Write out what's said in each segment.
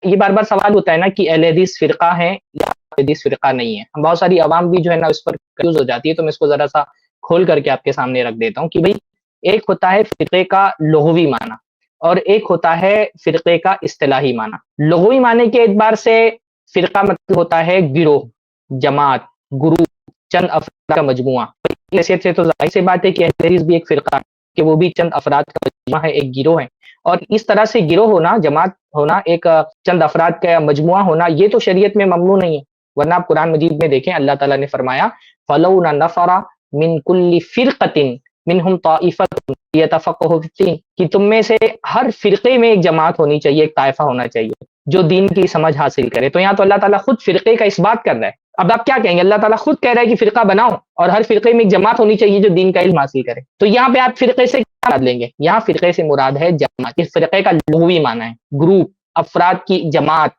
یہ بار بار سوال ہوتا ہے نا کہ اہل حدیث فرقہ ہے یا اہل حدیث فرقہ نہیں ہے، بہت ساری عوام بھی جو ہے نا اس پر کنفیوز ہو جاتی ہے، تو میں اس کو ذرا سا کھول کر کے آپ کے سامنے رکھ دیتا ہوں کہ بھئی ایک ہوتا ہے فرقے کا لغوی معنی اور ایک ہوتا ہے فرقے کا اصطلاحی معنی۔ لغوی معنی کے اعتبار سے فرقہ مطلب ہوتا ہے گروہ، جماعت، گروپ، چند افراد کا مجموعہ۔ حیثیت سے تو ظاہر سی بات ہے کہ اہل حدیث بھی ایک فرقہ ہے کہ وہ بھی چند افراد کا مجموعہ ہے، ایک گروہ ہے، اور اس طرح سے گروہ ہونا، جماعت ہونا، ایک چند افراد کا مجموعہ ہونا، یہ تو شریعت میں ممنوع نہیں ہے، ورنہ آپ قرآن مجید میں دیکھیں اللہ تعالیٰ نے فرمایا فَلَوْلَا نَفَرَ مِن كُلِّ فِرْقَةٍ مِنْهُمْ طَائِفَةٌ لِيَتَفَقَّهُوا فِي الدِّينِ کہ تم میں سے ہر فرقے میں ایک جماعت ہونی چاہیے، ایک طائفہ ہونا چاہیے جو دین کی سمجھ حاصل کرے۔ تو یہاں تو اللہ تعالیٰ خود فرقے کا اس بات کر رہا ہے۔ اب آپ کیا کہیں گے؟ اللہ تعالیٰ خود کہہ رہا ہے کہ فرقہ بناؤ اور ہر فرقے میں ایک جماعت ہونی چاہیے جو دین کا علم حاصل کرے، تو یہاں پہ آپ فرقے سے کیا مراد لیں گے؟ یہاں فرقے سے مراد ہے جماعت۔ اس فرقے کا لغوی معنی ہے گروپ، افراد کی جماعت،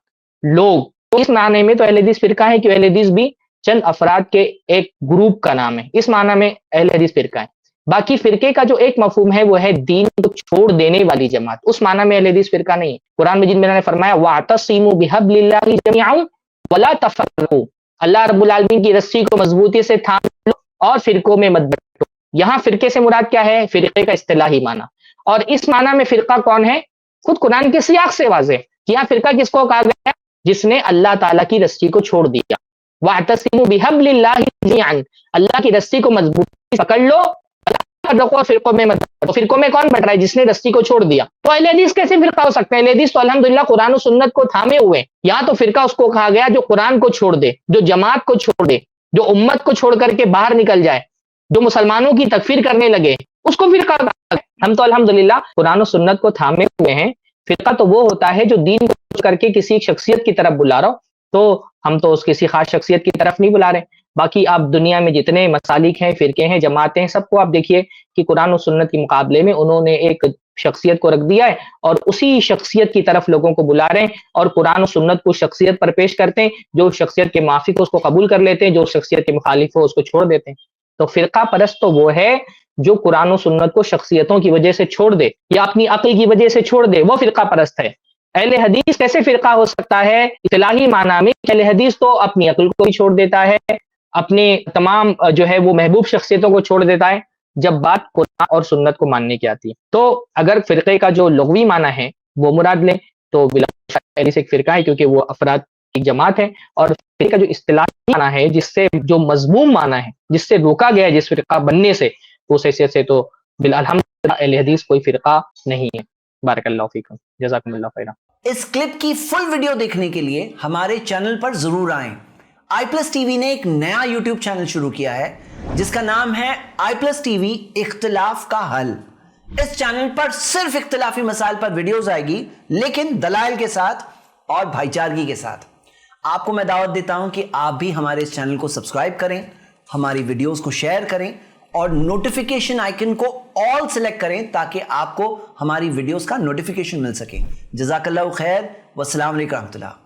لوگ۔ تو اس معنی میں تو اہل حدیث فرقہ ہے کہ اہل حدیث بھی چند افراد کے ایک گروپ کا نام ہے، اس معنی میں اہل حدیث فرقہ ہے۔ باقی فرقے کا جو ایک مفہوم ہے وہ ہے دین کو چھوڑ دینے والی جماعت، اس معنی میں اہل حدیث فرقہ نہیں ہے۔ قرآن مجید میں نے فرمایا وَاعْتَصِمُوا بِحَبْلِ اللَّهِ جَمِيعًا وَلَا تَفَرَّقُوا، اللہ رب العالمین کی رسی کو مضبوطی سے تھام لو اور فرقوں میں مت بٹو۔ یہاں فرقے سے مراد کیا ہے؟ فرقے کا اصطلاحی معنی، اور اس معنی میں فرقہ کون ہے؟ خود قرآن کے سیاق سے واضح ہے کہ یہاں فرقہ کس کو کہا گیا ہے؟ جس نے اللہ تعالیٰ کی رسی کو چھوڑ دیا۔ وَاعْتَصِمُوا بِحَبْلِ اللَّهِ جَمِيعًا، اللہ کی رسی کو مضبوطی سے پکڑ لو، فرقوں میں مت بٹو۔ فرقوں میں کون بٹ رہا ہے؟ جس نے رسی کو چھوڑ دیا۔ تو اہل حدیث کیسے فرقہ ہو سکتے ہیں؟ اہل حدیث تو الحمدللہ قرآن و سنت کو تھامے ہوئے ہیں۔ یہاں تو فرقہ اس کو کہا گیا جو قرآن کو چھوڑ دے، جو جماعت کو چھوڑ دے، جو امت کو چھوڑ کر کے باہر نکل جائے، جو مسلمانوں کی تکفیر کرنے لگے، اس کو فرقہ کہا گیا۔ ہم تو الحمدللہ قرآن و سنت کو تھامے ہوئے ہیں۔ فرقہ تو وہ ہوتا ہے جو دین کو چھوڑ کر کے کسی شخصیت کی طرف بلا رہا ہو، تو ہم تو اس کسی خاص شخصیت کی طرف نہیں بلا رہے۔ باقی آپ دنیا میں جتنے مسالک ہیں، فرقے ہیں، جماعتیں ہیں، سب کو آپ دیکھیے کہ قرآن و سنت کے مقابلے میں انہوں نے ایک شخصیت کو رکھ دیا ہے اور اسی شخصیت کی طرف لوگوں کو بلا رہے ہیں، اور قرآن و سنت کو شخصیت پر پیش کرتے ہیں۔ جو شخصیت کے موافق ہو اس کو قبول کر لیتے ہیں، جو شخصیت کے مخالف ہو اس کو چھوڑ دیتے ہیں۔ تو فرقہ پرست تو وہ ہے جو قرآن و سنت کو شخصیتوں کی وجہ سے چھوڑ دے یا اپنی عقل کی وجہ سے چھوڑ دے، وہ فرقہ پرست ہے۔ اہل حدیث کیسے فرقہ ہو سکتا ہے؟ اصطلاحی معنی میں اہل حدیث تو اپنی عقل کو بھی چھوڑ دیتا ہے، اپنے تمام جو ہے وہ محبوب شخصیتوں کو چھوڑ دیتا ہے جب بات قرآن اور سنت کو ماننے کی آتی ہے۔ تو اگر فرقے کا جو لغوی معنی ہے وہ مراد لیں تو بلا شک اہل حدیث ایک فرقہ ہے، کیونکہ وہ افراد کی جماعت ہے، اور فرقے کا جو اصطلاحی معنی ہے جس سے جو مذموم معنی ہے، جس سے روکا گیا ہے جس فرقہ بننے سے، اس حیثیت سے تو بالحمدللہ اہل حدیث کوئی فرقہ نہیں ہے۔ بارک اللہ فیکم، جزاکم اللہ خیرا۔ اس کلپ کی فل ویڈیو دیکھنے کے لیے ہمارے چینل پر ضرور آئیں۔ آئی پلس ٹی وی نے ایک نیا یوٹیوب چینل شروع کیا ہے جس کا نام ہے آئی پلس ٹی وی اختلاف کا حل۔ اس چینل پر صرف اختلافی مسائل پر ویڈیوز آئے گی، لیکن دلائل کے ساتھ اور بھائی چارگی کے ساتھ۔ آپ کو میں دعوت دیتا ہوں کہ آپ بھی ہمارے اس چینل کو سبسکرائب کریں، ہماری ویڈیوز کو شیئر کریں اور نوٹیفیکیشن آئیکن کو آل سلیکٹ کریں تاکہ آپ کو ہماری ویڈیوز کا نوٹیفیکیشن مل سکے۔ جزاک اللہ خیر، والسلام علیکم ورحمۃ اللہ۔